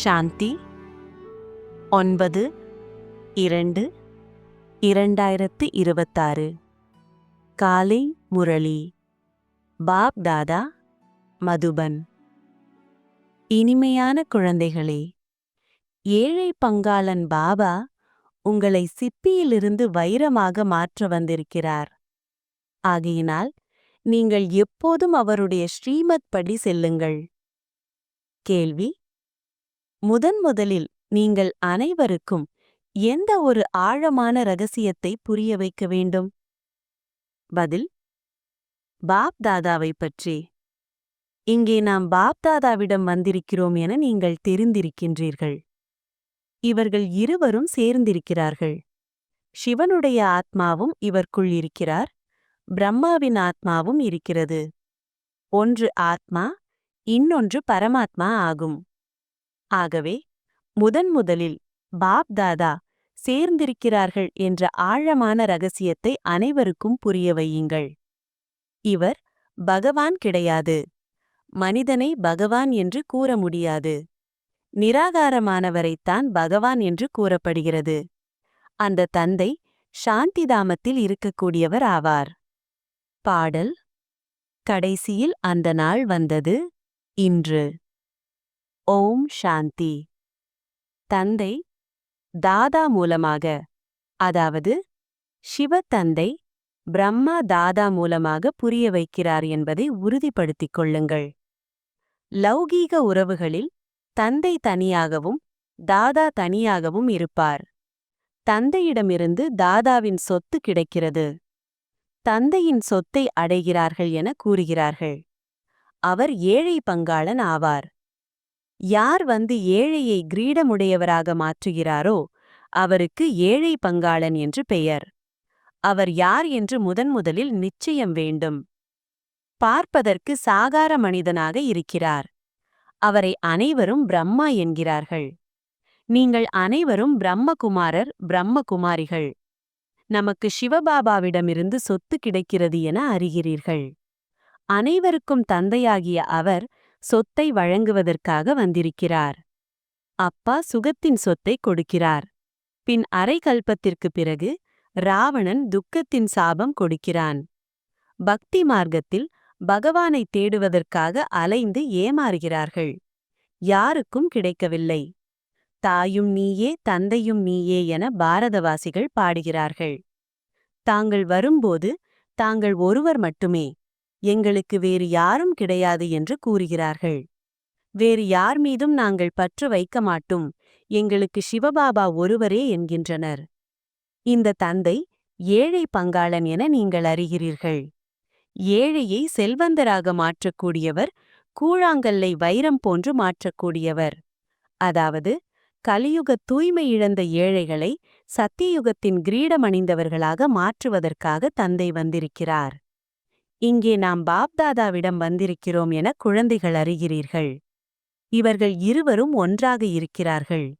சாந்தி 9/2/2026 காலை முரளி பாப் தாதா மதுபன். இனிமையான குழந்தைகளே, ஏழை பங்காளன் பாபா உங்களை சிப்பியிலிருந்து வைரமாக மாற்ற வந்திருக்கிறார். ஆகையினால் நீங்கள் எப்போதும் அவருடைய ஸ்ரீமத் படி செல்லுங்கள். கேள்வி: முதலில் நீங்கள் அனைவருக்கும் எந்த ஒரு ஆழமான ரகசியத்தை புரிய வைக்க வேண்டும்? பதில்: பாப் தாதாவை பற்றி. இங்கே நாம் பாப் தாதாவிடம் வந்திருக்கிறோம் என நீங்கள் தெரிந்திருக்கின்றீர்கள். இவர்கள் இருவரும் சேர்ந்திருக்கிறார்கள். சிவனுடைய ஆத்மாவும் இவர்க்குள் இருக்கிறார், பிரம்மாவின் ஆத்மாவும் இருக்கிறது. ஒன்று ஆத்மா, இன்னொன்று பரமாத்மா ஆகும். ஆகவே முதலில் பாப் தாதா சேர்ந்திருக்கிறார்கள் என்ற ஆழமான ரகசியத்தை அனைவருக்கும் புரிய வையுங்கள். இவர் பகவான் கிடையாது. மனிதனை பகவான் என்று கூற முடியாது. நிராகாரமானவரைத்தான் பகவான் என்று கூறப்படுகிறது. அந்த தந்தை சாந்திதாமத்தில் இருக்கக்கூடியவர் ஆவார். பாடல்: கடைசியில் அந்த நாள் வந்தது, இன்று. ஓம் சாந்தி. தந்தை தாதா மூலமாக, அதாவது சிவ தந்தை பிரம்மா தாதா மூலமாக புரிய வைக்கிறார் என்பதை உறுதிப்படுத்திக் கொள்ளுங்கள். லௌகீக உறவுகளில் தந்தை தனியாகவும் தாதா தனியாகவும் இருப்பார். தந்தையிடமிருந்து தாதாவின் சொத்து கிடைக்கிறது. தந்தையின் சொத்தை அடைகிறார்கள் என கூறுகிறார்கள். அவர் ஏழை பங்காளன் ஆவார். யார் வந்து ஏழையை கிரீடமுடையவராக மாற்றுகிறாரோ அவருக்கு ஏழை பங்காளன் என்று பெயர். அவர் யார் என்று முதலில் நிச்சயம் வேண்டும். பார்ப்பதற்கு சாகார மனிதனாக இருக்கிறார். அவரை அனைவரும் பிரம்மா என்கிறார்கள். நீங்கள் அனைவரும் பிரம்மகுமாரர், பிரம்மகுமாரிகள். நமக்கு சிவபாபாவிடமிருந்து சொத்து கிடைக்கிறது என அறிகிறீர்கள். அனைவருக்கும் தந்தையாகிய அவர் சொத்தை வழங்குவதற்காக வந்திருக்கிறார். அப்பா சுகத்தின் சொத்தை கொடுக்கிறார். பின் அரை கல்பத்திற்குப் பிறகு ராவணன் துக்கத்தின் சாபம் கொடுக்கிறான். பக்தி மார்க்கத்தில் பகவானை தேடுவதற்காக அலைந்து ஏமாறுகிறார்கள். யாருக்கும் கிடைக்கவில்லை. தாயும் நீயே, தந்தையும் நீயே என பாரதவாசிகள் பாடுகிறார்கள். தாங்கள் வரும்போது தாங்கள் ஒருவர் மட்டுமே, எங்களுக்கு வேறு யாரும் கிடையாது என்று கூறுகிறார்கள். வேறு யார் மீதும் நாங்கள் பற்று வைக்க மாட்டோம், எங்களுக்கு சிவபாபா ஒருவரே என்கின்றனர். இந்த தந்தை ஏழை பங்காளன் என நீங்கள் அறிகிறீர்கள். ஏழையை செல்வந்தராக மாற்றக்கூடியவர், கூழாங்கல்லை வைரம் போன்று மாற்றக்கூடியவர். அதாவது கலியுக தூய்மை இழந்த ஏழைகளை சத்தியுகத்தின் கிரீடமணிந்தவர்களாக மாற்றுவதற்காக தந்தை வந்திருக்கிறார். இங்கே நாம் பாப்தாதாவிடம் வந்திருக்கிறோம் என குழந்தைகள் அறிகிறீர்கள். இவர்கள் இருவரும் ஒன்றாக இருக்கிறார்கள்.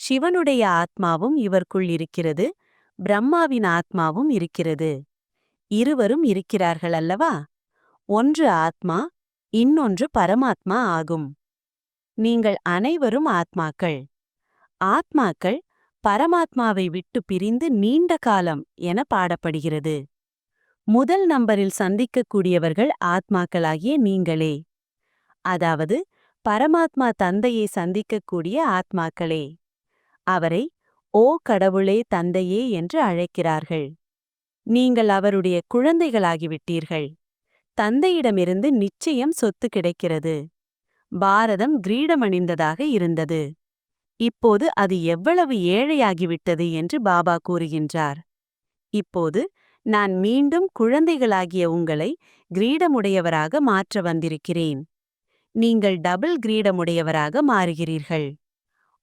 சிவனுடைய ஆத்மாவும் இவர்க்குள் இருக்கிறது, பிரம்மாவின் ஆத்மாவும் இருக்கிறது. இருவரும் இருக்கிறார்கள் அல்லவா? ஒன்று ஆத்மா, இன்னொன்று பரமாத்மா ஆகும். நீங்கள் அனைவரும் ஆத்மாக்கள். ஆத்மாக்கள் பரமாத்மாவை விட்டு பிரிந்து நீண்ட காலம் என பாடப்படுகிறது. முதல் நம்பரில் சந்திக்கக்கூடியவர்கள் ஆத்மாக்களாகிய நீங்களே. அதாவது பரமாத்மா தந்தையை சந்திக்கக்கூடிய ஆத்மாக்களே. அவரை ஓ கடவுளே, தந்தையே என்று அழைக்கிறார்கள். நீங்கள் அவருடைய குழந்தைகளாகிவிட்டீர்கள். தந்தையிடமிருந்து நிச்சயம் சொத்து கிடைக்கிறது. பாரதம் கிரீடமணிந்ததாக இருந்தது. இப்போது அது எவ்வளவு ஏழையாகிவிட்டது என்று பாபா கூறுகின்றார். இப்போது நான் மீண்டும் குழந்தைகளாகிய உங்களை கிரீடமுடையவராக மாற்ற வந்திருக்கிறேன். நீங்கள் டபுள் கிரீடமுடையவராக மாறுகிறீர்கள்.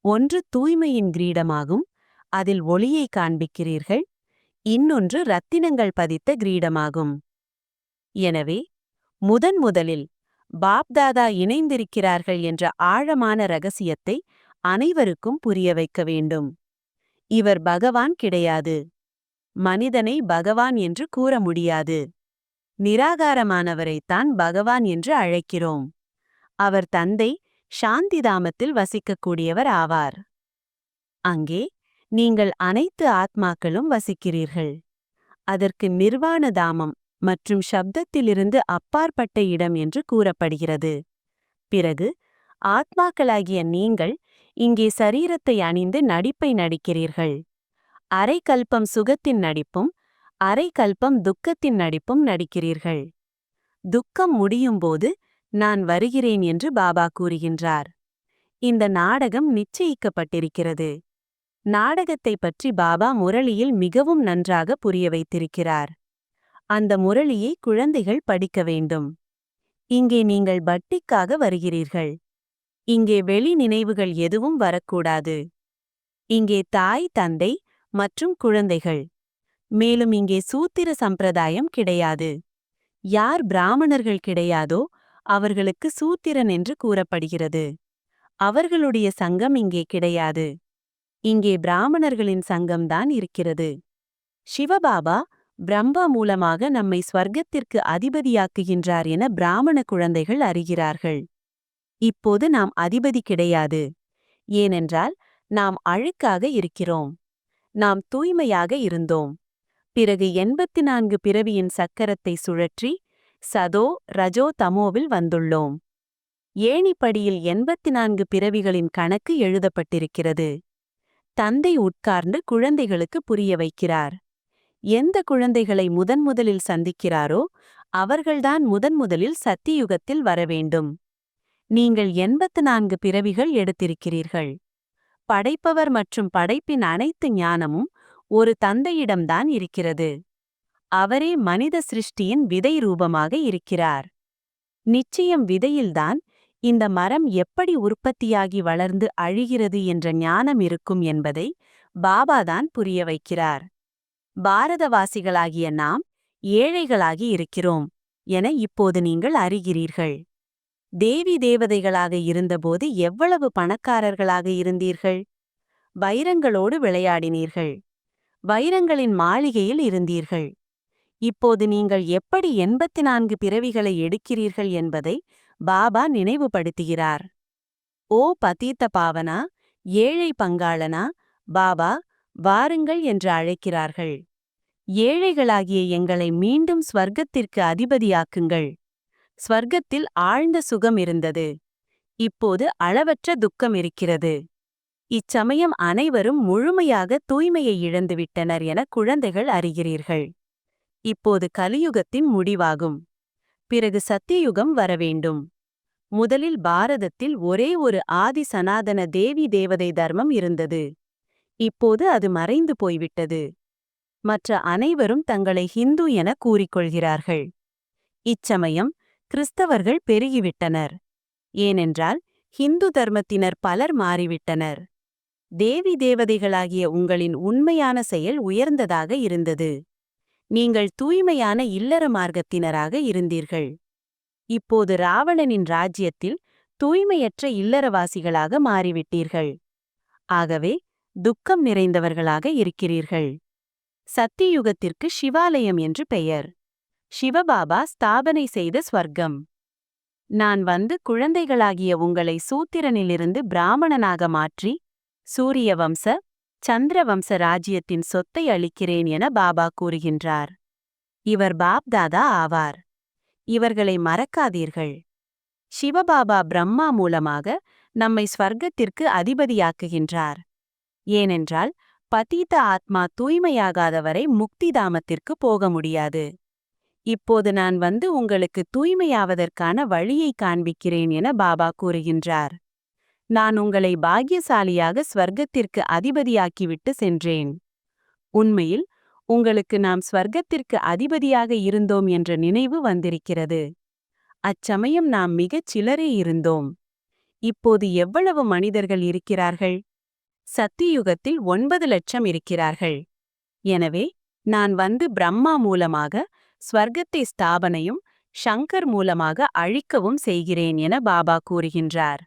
ஒன்று தூய்மையின் கிரீடமாகும், அதில் ஒளியை காண்பிக்கிறீர்கள். இன்னொன்று ரத்தினங்கள் பதித்த கிரீடமாகும். எனவே முதலில் பாப்தாதா இணைந்திருக்கிறார்கள் என்ற ஆழமான ரகசியத்தை அனைவருக்கும் புரிய வைக்க வேண்டும். இவர் பகவான் கிடையாது. மனிதனை பகவான் என்று கூற முடியாது. நிராகாரமானவரைத்தான் பகவான் என்று அழைக்கிறோம். அவர் தந்தை சாந்திதாமத்தில் வசிக்கக்கூடியவர் ஆவார். அங்கே நீங்கள் அனைத்து ஆத்மாக்களும் வசிக்கிறீர்கள். அதற்கு நிர்வாண தாமம் மற்றும் சப்தத்திலிருந்து அப்பாற்பட்ட இடம் என்று கூறப்படுகிறது. பிறகு ஆத்மாக்களாகிய நீங்கள் இங்கே சரீரத்தை அணிந்து நடிப்பை நடிக்கிறீர்கள். அரை கல்பம் சுகத்தின் நடிப்பும் அரை கல்பம் துக்கத்தின் நடிப்பும் நடிக்கிறீர்கள். துக்கம் முடியும்போது நான் வருகிறேன் என்று பாபா கூறுகின்றார். இந்த நாடகம் நிச்சயிக்கப்பட்டிருக்கிறது. நாடகத்தை பற்றி பாபா முரளியில் மிகவும் நன்றாக புரிய வைத்திருக்கிறார். அந்த முரளியை குழந்தைகள் படிக்க வேண்டும். இங்கே நீங்கள் பட்டிக்காக வருகிறீர்கள். இங்கே வெளி நினைவுகள் எதுவும் வரக்கூடாது. இங்கே தாய், தந்தை மற்றும் குழந்தைகள். மேலும் இங்கே சூத்திர சம்பிரதாயம் கிடையாது. யார் பிராமணர்கள் கிடையாதோ அவர்களுக்கு சூத்திரன் என்று கூறப்படுகிறது. அவர்களுடைய சங்கம் இங்கே கிடையாது. இங்கே பிராமணர்களின் சங்கம்தான் இருக்கிறது. சிவபாபா பிரம்மா மூலமாக நம்மை ஸ்வர்க்கத்திற்கு அதிபதியாக்குகின்றார் என பிராமண குழந்தைகள் அறிகிறார்கள். இப்போது நாம் அதிபதி கிடையாது. ஏனென்றால் நாம் அழுக்காக இருக்கிறோம். நாம் தூய்மையாக இருந்தோம். பிறகு 84 பிறவியின் சக்கரத்தை சுழற்றி சதோ ரஜோ தமோவில் வந்துள்ளோம். ஏணிப்படியில் 84 பிறவிகளின் கணக்கு எழுதப்பட்டிருக்கிறது. தந்தை உட்கார்ந்து குழந்தைகளுக்கு புரிய வைக்கிறார். எந்த குழந்தைகளை முதன்முதலில் சந்திக்கிறாரோ அவர்கள்தான் முதன்முதலில் சத்தியுகத்தில் வரவேண்டும். நீங்கள் 84 பிறவிகள் எடுத்திருக்கிறீர்கள். படைப்பவர் மற்றும் படைப்பின் அனைத்து ஞானமும் ஒரு தந்தையிடம்தான் இருக்கிறது. அவரே மனித சிருஷ்டியின் விதை ரூபமாக இருக்கிறார். நிச்சயம் விதையில்தான் இந்த மரம் எப்படி உற்பத்தியாகி வளர்ந்து அழிகிறது என்ற ஞானம் இருக்கும் என்பதை பாபாதான் புரிய வைக்கிறார். பாரதவாசிகளாகிய நாம் ஏழைகளாகி இருக்கிறோம் என இப்போது நீங்கள் அறிகிறீர்கள். தேவி தேவதைகளாக இருந்தபோது எவ்வளவு பணக்காரர்களாக இருந்தீர்கள். வைரங்களோடு விளையாடினீர்கள். வைரங்களின் மாளிகையில் இருந்தீர்கள். இப்போது நீங்கள் எப்படி 84 பிறவிகளை எடுக்கிறீர்கள் என்பதை பாபா நினைவுபடுத்துகிறார். ஓ பதீத்த பாவனா, ஏழை பங்காளனா, பாபா வாருங்கள் என்று அழைக்கிறார்கள். ஏழைகளாகிய எங்களை மீண்டும் ஸ்வர்க்கத்திற்கு அதிபதியாக்குங்கள். ஸ்வர்க்கத்தில் ஆழ்ந்த சுகம் இருந்தது. இப்போது அளவற்ற துக்கம் இருக்கிறது. இச்சமயம் அனைவரும் முழுமையாக தூய்மையை இழந்துவிட்டனர் என குழந்தைகள் அறிகிறீர்கள். இப்போது கலியுகத்தின் முடிவாகும். பிறகு சத்தியுகம் வரவேண்டும். முதலில் பாரதத்தில் ஒரே ஒரு ஆதி சனாதன தேவி தேவதை தர்மம் இருந்தது. இப்போது அது மறைந்து போய்விட்டது. மற்ற அனைவரும் தங்களை ஹிந்து என கூறிக்கொள்கிறார்கள். இச்சமயம் கிறிஸ்தவர்கள் பெருகிவிட்டனர். ஏனென்றால் ஹிந்து தர்மத்தினர் பலர் மாறிவிட்டனர். தேவி தேவதைகளாகிய உங்களின் உண்மையான செயல் உயர்ந்ததாக இருந்தது. நீங்கள் தூய்மையான இல்லற மார்க்கத்தினராக இருந்தீர்கள். இப்போது ராவணனின் ராஜ்யத்தில் தூய்மையற்ற இல்லறவாசிகளாக மாறிவிட்டீர்கள். ஆகவே துக்கம் நிறைந்தவர்களாக இருக்கிறீர்கள். சத்தியுகத்திற்கு சிவாலயம் என்று பெயர். சிவபாபா ஸ்தாபனை செய்த ஸ்வர்க்கம். நான் வந்து குழந்தைகளாகிய உங்களை சூத்திரனிலிருந்து பிராமணனாக மாற்றி சூரிய வம்ச சந்திர வம்ச ராஜ்யத்தின் சொத்தை அளிக்கிறேன் என பாபா கூறுகின்றார். இவர் பாப்தாதா ஆவார். இவர்களை மறக்காதீர்கள். சிவபாபா பிரம்மா மூலமாக நம்மை ஸ்வர்க்கத்திற்கு அதிபதியாக்குகின்றார். ஏனென்றால் பதீத ஆத்மா தூய்மையாகாதவரை முக்திதாமத்திற்கு போக முடியாது. இப்போது நான் வந்து உங்களுக்கு தூய்மையாவதற்கான வழியை காண்பிக்கிறேன் என பாபா கூறுகின்றார். நான் உங்களை பாக்கியசாலியாக ஸ்வர்க்கத்திற்கு அதிபதியாக்கிவிட்டு சென்றேன். உண்மையில் உங்களுக்கு நாம் ஸ்வர்க்கத்திற்கு அதிபதியாக இருந்தோம் என்ற நினைவு வந்திருக்கிறது. அச்சமயம் நாம் மிகச் சிலரே இருந்தோம். இப்போது எவ்வளவு மனிதர்கள் இருக்கிறார்கள்? சத்தியுகத்தில் 9 லட்சம் இருக்கிறார்கள். எனவே நான் வந்து பிரம்மா மூலமாக ஸ்வர்க்கத்தை ஸ்தாபனையும் ஷங்கர் மூலமாக அழிக்கவும் செய்கிறேன் என பாபா கூறுகின்றார்.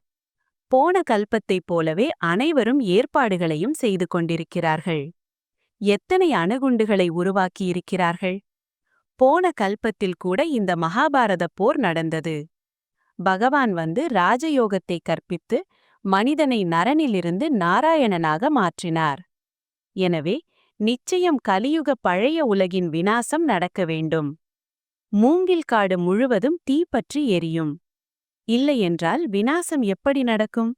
போன கல்பத்தைப் போலவே அனைவரும் ஏற்பாடுகளையும் செய்து கொண்டிருக்கிறார்கள். எத்தனை அணுகுண்டுகளை உருவாக்கியிருக்கிறார்கள்? போன கல்பத்தில் கூட இந்த மகாபாரத போர் நடந்தது. பகவான் வந்து ராஜயோகத்தை கற்பித்து மனிதனை நரனிலிருந்து நாராயணனாக மாற்றினார். எனவே நிச்சயம் கலியுக பழைய உலகின் விநாசம் நடக்க வேண்டும். மூங்கில் காடு முழுவதும் தீப்பற்றி எரியும். இல்லையென்றால் விநாசம் எப்படி நடக்கும்?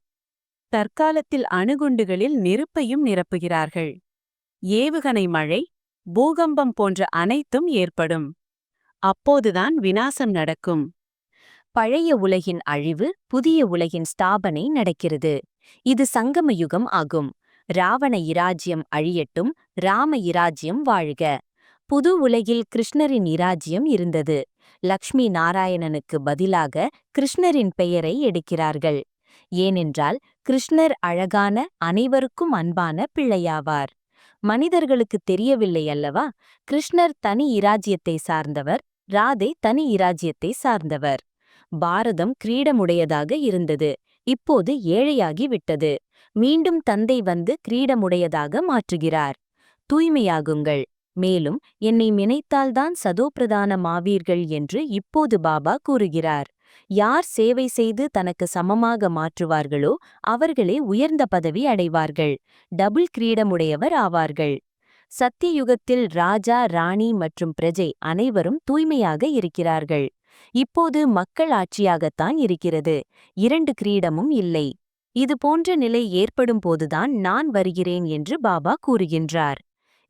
தற்காலத்தில் அணுகுண்டுகளில் நெருப்பையும் நிரப்புகிறார்கள். ஏவுகணை மழை, பூகம்பம் போன்ற அனைத்தும் ஏற்படும். அப்போதுதான் விநாசம் நடக்கும். பழைய உலகின் அழிவு, புதிய உலகின் ஸ்தாபனை நடக்கிறது. இது சங்கம யுகம் ஆகும். ராவண இராஜ்யம் அழியட்டும், ராம இராஜ்யம் வாழ்க. புது உலகில் கிருஷ்ணரின் இராஜ்யம் இருந்தது. லக்ஷ்மி நாராயணனுக்கு பதிலாக கிருஷ்ணரின் பெயரை எடுக்கிறார்கள். ஏனென்றால் கிருஷ்ணர் அழகான, அனைவருக்கும் அன்பான பிள்ளையாவார். மனிதர்களுக்கு தெரியவில்லை அல்லவா? கிருஷ்ணர் தனி இராஜ்யத்தை சார்ந்தவர், ராதை தனி இராஜ்யத்தை சார்ந்தவர். பாரதம் கிரீடமுடையதாக இருந்தது. இப்போது ஏழையாகி விட்டது. மீண்டும் தந்தை வந்து கிரீடமுடையதாக மாற்றுகிறார். தூய்மையாகுங்கள், மேலும் என்னை நினைத்தால்தான் சதோப்பிரதானமாவீர்கள் என்று இப்போது பாபா கூறுகிறார். யார் சேவை செய்து தனக்கு சமமாக மாற்றுவார்களோ அவர்களே உயர்ந்த பதவி அடைவார்கள், டபுள் கிரீடமுடையவர் ஆவார்கள். சத்தியயுகத்தில் ராஜா, ராணி மற்றும் பிரஜை அனைவரும் தூய்மையாக இருக்கிறார்கள். இப்போது மக்கள் ஆட்சியாகத்தான் இருக்கிறது. 2 கிரீடமும் இல்லை. இது போன்ற நிலை ஏற்படும் போதுதான் நான் வருகிறேன் என்று பாபா கூறுகின்றார்.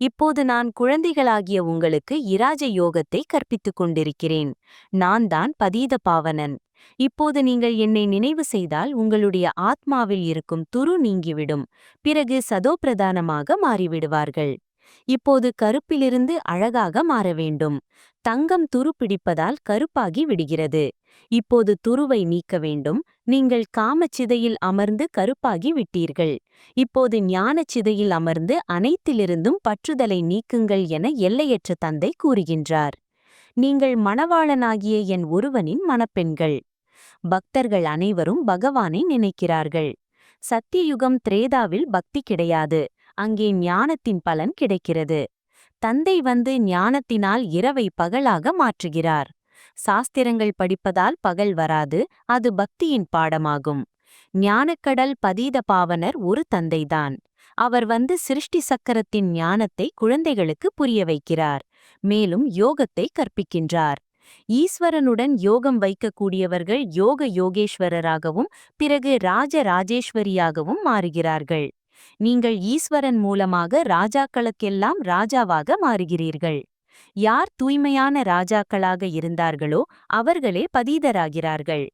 இப்போது நான் குழந்தைகளாகிய உங்களுக்கு இராஜ யோகத்தை கற்பித்துக் கொண்டிருக்கிறேன். நான் தான் பதீத பாவனன். இப்போது நீங்கள் என்னை நினைவு செய்தால் உங்களுடைய ஆத்மாவில் இருக்கும் துரு நீங்கிவிடும். பிறகு சதோப்பிரதானமாக மாறிவிடுவார்கள். இப்போது கருப்பிலிருந்து அழகாக மாற வேண்டும். தங்கம் துரு பிடிப்பதால் கருப்பாகி விடுகிறது. இப்போது துருவை நீக்க வேண்டும். நீங்கள் காமச்சிதையில் அமர்ந்து கருப்பாகி விட்டீர்கள். இப்போது ஞானச்சிதையில் அமர்ந்து அனைத்திலிருந்தும் பற்றுதலை நீக்குங்கள் என எல்லையற்ற தந்தை கூறுகின்றார். நீங்கள் மணவாளனாகிய என் ஒருவனின் மணப்பெண்கள். பக்தர்கள் அனைவரும் பகவானை நினைக்கிறார்கள். சத்தியயுகம் திரேதாவில் பக்தி கிடையாது. அங்கே ஞானத்தின் பலன் கிடைக்கிறது. தந்தை வந்து ஞானத்தினால் இரவை பகலாக மாற்றுகிறார். சாஸ்திரங்கள் படிப்பதால் பகல் வராது, அது பக்தியின் பாடமாகும். ஞானக்கடல் பதீத பாவனர் ஒரு தந்தைதான். அவர் வந்து சிருஷ்டி சக்கரத்தின் ஞானத்தை குழந்தைகளுக்கு புரிய வைக்கிறார். மேலும் யோகத்தை கற்பிக்கின்றார். ஈஸ்வரனுடன் யோகம் வைக்கக்கூடியவர்கள் யோக யோகேஸ்வரராகவும் பிறகு ராஜ ராஜேஸ்வரியாகவும் மாறுகிறார்கள். நீங்கள் ஈஸ்வரன் மூலமாக ராஜாக்களுக்கெல்லாம் ராஜாவாக மாறுகிறீர்கள். யார் தூய்மையான ராஜாக்களாக இருந்தார்களோ அவர்களே பதீதராகிறார்கள்.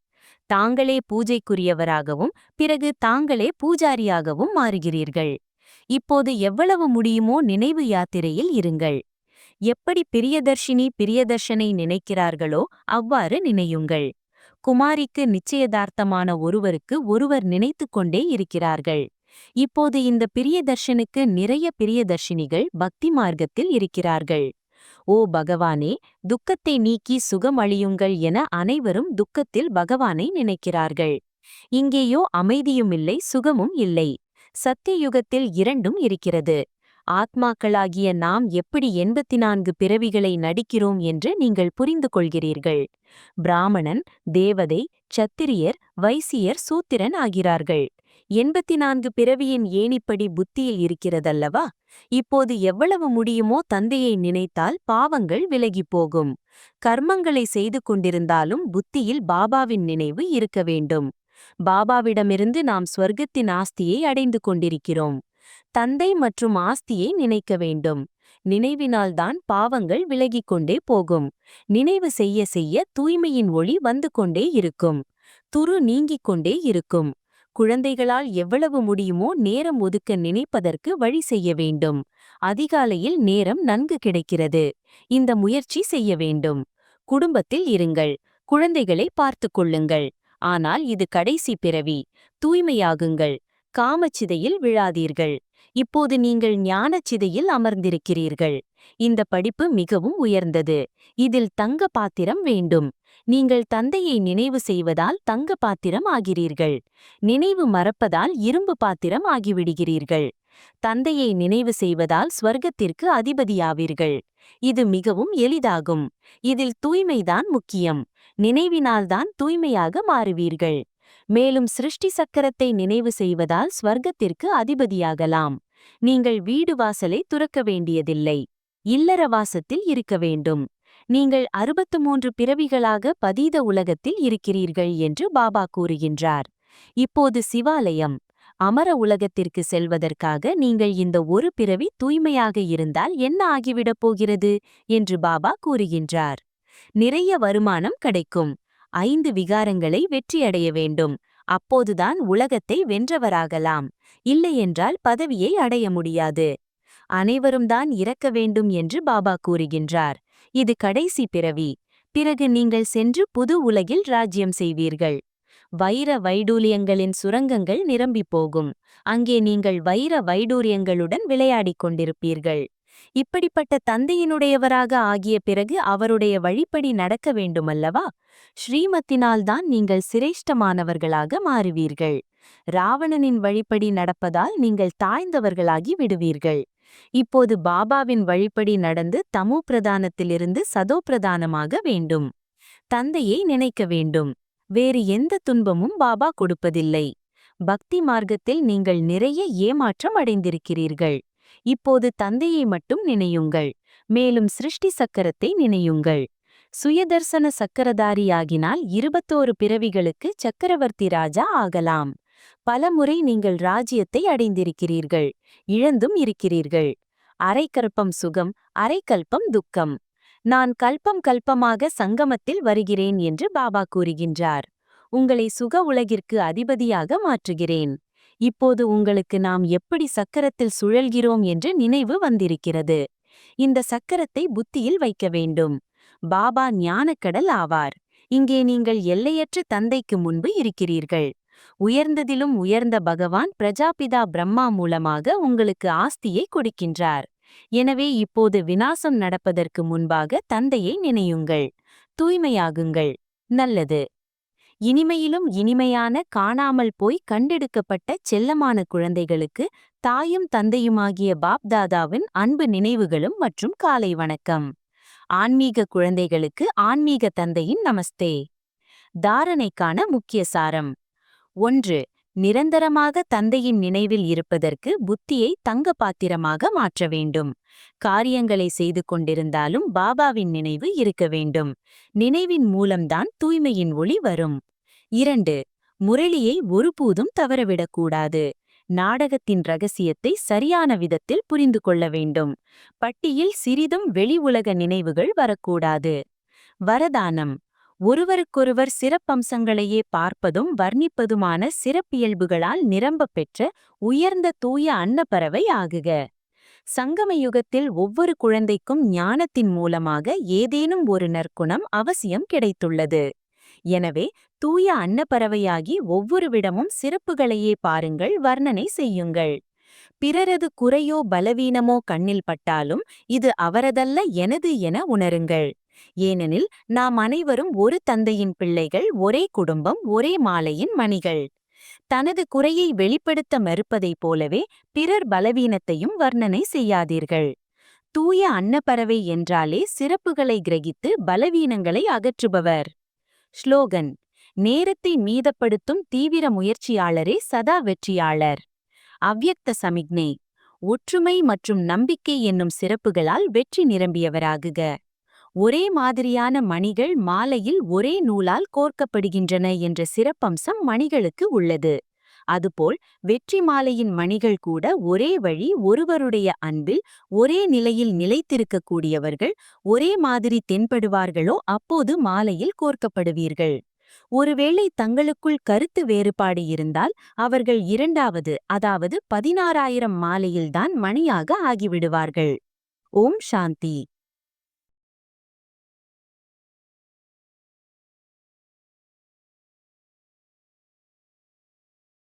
தாங்களே பூஜைக்குரியவராகவும் பிறகு தாங்களே பூஜாரியாகவும் மாறுகிறீர்கள். இப்போது எவ்வளவு முடியுமோ நினைவு யாத்திரையில் இருங்கள். எப்படி பிரியதர்ஷனை நினைக்கிறார்களோ அவ்வாறு நினையுங்கள். குமாரிக்கு நிச்சயதார்த்தமான ஒருவருக்கு ஒருவர் நினைத்து கொண்டே இருக்கிறார்கள். இப்போது இந்த பிரியதர்ஷனுக்கு நிறைய பிரியதர்ஷினிகள் பக்தி மார்க்கத்தில் இருக்கிறார்கள். ஓ பகவானே, துக்கத்தை நீக்கி சுகம் அளியுங்கள் என அனைவரும் துக்கத்தில் பகவானை நினைக்கிறார்கள். இங்கேயோ அமைதியும் இல்லை, சுகமும் இல்லை. சத்தியயுகத்தில் 2ம் இருக்கிறது. ஆத்மாக்களாகிய நாம் எப்படி 84 பிறவிகளை நடிக்கிறோம் என்று நீங்கள் புரிந்து கொள்கிறீர்கள். பிராமணன், தேவதை, சத்திரியர், வைசியர், சூத்திரன் ஆகிறார்கள். 84 பிறவியின் ஏணிப்படி புத்தியில் இருக்கிறதல்லவா? இப்போது எவ்வளவு முடியுமோ தந்தையை நினைத்தால் பாவங்கள் விலகிப் போகும். கர்மங்களை செய்து கொண்டிருந்தாலும் புத்தியில் பாபாவின் நினைவு இருக்க வேண்டும். பாபாவிடமிருந்து நாம் ஸ்வர்க்கத்தின் ஆஸ்தியை அடைந்து கொண்டிருக்கிறோம். தந்தை மற்றும் ஆஸ்தியை நினைக்க வேண்டும். நினைவினால்தான் பாவங்கள் விலகிக் கொண்டே போகும். நினைவு செய்ய செய்ய தூய்மையின் ஒளி வந்து கொண்டே இருக்கும். துரு நீங்கிக் கொண்டே இருக்கும். குழந்தைகளால் எவ்வளவு முடியுமோ நேரம் ஒதுக்க நினைப்பதற்கு வழி செய்ய வேண்டும். அதிகாலையில் நேரம் நன்கு கிடைக்கிறது. இந்த முயற்சி செய்ய வேண்டும். குடும்பத்தில் இருங்கள். குழந்தைகளை பார்த்து கொள்ளுங்கள். ஆனால் இது கடைசி பிறவி. தூய்மையாகுங்கள். காமச்சிதையில் விழாதீர்கள். இப்போது நீங்கள் ஞானச்சிதையில் அமர்ந்திருக்கிறீர்கள். இந்த படிப்பு மிகவும் உயர்ந்தது. இதில் தங்க பாத்திரம் வேண்டும். நீங்கள் தந்தையை நினைவு செய்வதால் தங்க பாத்திரம் ஆகிறீர்கள். நினைவு மறப்பதால் இரும்பு பாத்திரம் ஆகிவிடுகிறீர்கள். தந்தையை நினைவு செய்வதால் ஸ்வர்க்கத்திற்கு அதிபதியாவீர்கள். இது மிகவும் எளிதாகும். இதில் தூய்மைதான் முக்கியம். நினைவினால்தான் தூய்மையாக மாறுவீர்கள். மேலும் சிருஷ்டி சக்கரத்தை நினைவு செய்வதால் ஸ்வர்க்கத்திற்கு அதிபதியாகலாம். நீங்கள் வீடு வாசலை துறக்க வேண்டியதில்லை. இல்லற வாசத்தில் இருக்க வேண்டும். நீங்கள் 63 பிறவிகளாக பதீத உலகத்தில் இருக்கிறீர்கள் என்று பாபா கூறுகின்றார். இப்போது சிவாலயம் அமர உலகத்திற்கு செல்வதற்காக நீங்கள் இந்த ஒரு பிறவி தூய்மையாக இருந்தால் என்ன ஆகிவிடப் போகிறது என்று பாபா கூறுகின்றார். நிறைய வருமானம் கிடைக்கும். 5 விகாரங்களை வெற்றியடைய வேண்டும். அப்போதுதான் உலகத்தை வென்றவராகலாம். இல்லையென்றால் பதவியை அடைய முடியாது. அனைவரும் தான் இறக்க வேண்டும் என்று பாபா கூறுகின்றார். இது கடைசி பிறவி. பிறகு நீங்கள் சென்று புது உலகில் ராஜ்யம் செய்வீர்கள். வைர வைடூரியங்களின் சுரங்கங்கள் நிரம்பிப் போகும். அங்கே நீங்கள் வைர வைடூரியங்களுடன் விளையாடிக் கொண்டிருப்பீர்கள். இப்படிப்பட்ட தந்தையினுடையவராக ஆகிய பிறகு அவருடைய வழிப்படி நடக்க வேண்டுமல்லவா? ஸ்ரீமத்தினால்தான் நீங்கள் சிரேஷ்டமானவர்களாக மாறுவீர்கள். ராவணனின் வழிப்படி நடப்பதால் நீங்கள் தாழ்ந்தவர்களாகி விடுவீர்கள். இப்போது பாபாவின் வழிப்படி நடந்து தமோ பிரதானத்திலிருந்து சதோ பிரதானமாக வேண்டும். தந்தையை நினைக்க வேண்டும். வேறு எந்த துன்பமும் பாபா கொடுப்பதில்லை. பக்தி மார்க்கத்தில் நீங்கள் நிறைய ஏமாற்றம் அடைந்திருக்கிறீர்கள். இப்போது தந்தையை மட்டும் நினையுங்கள். மேலும் சிருஷ்டி சக்கரத்தை நினையுங்கள். சுயதர்சன சக்கரதாரியாகினால் 21 பிறவிகளுக்கு சக்கரவர்த்தி ராஜா ஆகலாம். பலமுறை நீங்கள் ராஜ்யத்தை அடைந்திருக்கிறீர்கள். இழந்தும் இருக்கிறீர்கள். அரைக்கல்பம் சுகம், அரைக்கல்பம் துக்கம். நான் கல்பம் கல்பமாக சங்கமத்தில் வருகிறேன் என்று பாபா கூறுகின்றார். உங்களை சுக உலகிற்கு அதிபதியாக மாற்றுகிறேன். இப்போது உங்களுக்கு நாம் எப்படி சக்கரத்தில் சுழல்கிறோம் என்று நினைவு வந்திருக்கிறது. இந்த சக்கரத்தை புத்தியில் வைக்க வேண்டும். பாபா ஞானக்கடல் ஆவார். இங்கே நீங்கள் எல்லையற்ற தந்தைக்கு முன்பு இருக்கிறீர்கள். உயர்ந்ததிலும் உயர்ந்த பகவான் பிரஜாபிதா பிரம்மா மூலமாக உங்களுக்கு ஆஸ்தியை கொடுக்கின்றார். எனவே இப்போது விநாசம் நடப்பதற்கு முன்பாக தந்தையை நினையுங்கள். தூய்மையாகுங்கள். நல்லது. இனிமையிலும் இனிமையான காணாமல் போய் கண்டெடுக்கப்பட்ட செல்லமான குழந்தைகளுக்கு தாயும் தந்தையுமாகிய பாப்தாதாவின் அன்பு நினைவுகளும் மற்றும் காலை வணக்கம். ஆன்மீக குழந்தைகளுக்கு ஆன்மீக தந்தையின் நமஸ்தே. தாரணைக்கான முக்கிய சாரம். 1. நிரந்தரமாக தந்தையின் நினைவில் இருப்பதற்கு புத்தியை தங்க பாத்திரமாக மாற்ற வேண்டும். காரியங்களை செய்து கொண்டிருந்தாலும் பாபாவின் நினைவு இருக்க வேண்டும். நினைவின் மூலம்தான் தூய்மையின் ஒளி வரும். 2. முரளியை ஒருபோதும் தவறவிடக்கூடாது. நாடகத்தின் ரகசியத்தை சரியான விதத்தில் புரிந்து கொள்ள வேண்டும். பட்டியில் சிறிதும் வெளி உலக நினைவுகள் வரக்கூடாது. வரதானம். ஒருவருக்கொருவர் சிறப்பம்சங்களையே பார்ப்பதும் வர்ணிப்பதுமான சிறப்பியல்புகளால் நிரம்பப் பெற்ற உயர்ந்த தூய அன்னப்பறவை ஆகுக. சங்கம யுகத்தில் ஒவ்வொரு குழந்தைக்கும் ஞானத்தின் மூலமாக ஏதேனும் ஒரு நற்குணம் அவசியம் கிடைத்துள்ளது. எனவே தூய அன்னப்பறவையாகி ஒவ்வொருவிடமும் சிறப்புகளையே பாருங்கள், வர்ணனை செய்யுங்கள். பிறரது குறையோ பலவீனமோ கண்ணில் பட்டாலும் இது அவரதல்ல எனது என உணருங்கள். ஏனெனில் நாம் அனைவரும் ஒரு தந்தையின் பிள்ளைகள், ஒரே குடும்பம், ஒரே மாலையின் மணிகள். தனது குறையை வெளிப்படுத்த மறுப்பதைப் போலவே பிறர் பலவீனத்தையும் வர்ணனை செய்யாதீர்கள். தூய அன்னப்பறவை என்றாலே சிறப்புகளை கிரகித்து பலவீனங்களை அகற்றுபவர். ஸ்லோகன். நேரத்தை மீதப்படுத்தும் தீவிர முயற்சியாளரே சதா வெற்றியாளர். அவ்யக்த சமிக்ஞை. ஒற்றுமை மற்றும் நம்பிக்கை என்னும் சிறப்புகளால் வெற்றி நிரம்பியவராகுக. ஒரே மாதிரியான மணிகள் மாலையில் ஒரே நூலால் கோர்க்கப்படுகின்றன என்ற சிறப்பம்சம் மணிகளுக்கு உள்ளது. அதுபோல் வெற்றி மாலையின் மணிகள் கூட ஒரே வழி, ஒருவருடைய அன்பில் ஒரே நிலையில் நிலைத்திருக்கக்கூடியவர்கள் ஒரே மாதிரி தென்படுவார்களோ அப்போது மாலையில் கோர்க்கப்படுவீர்கள். ஒருவேளை தங்களுக்குள் கருத்து வேறுபாடு இருந்தால் அவர்கள் 2வது, அதாவது 16,000 மாலையில்தான் மணியாக ஆகிவிடுவார்கள். ஓம் சாந்தி.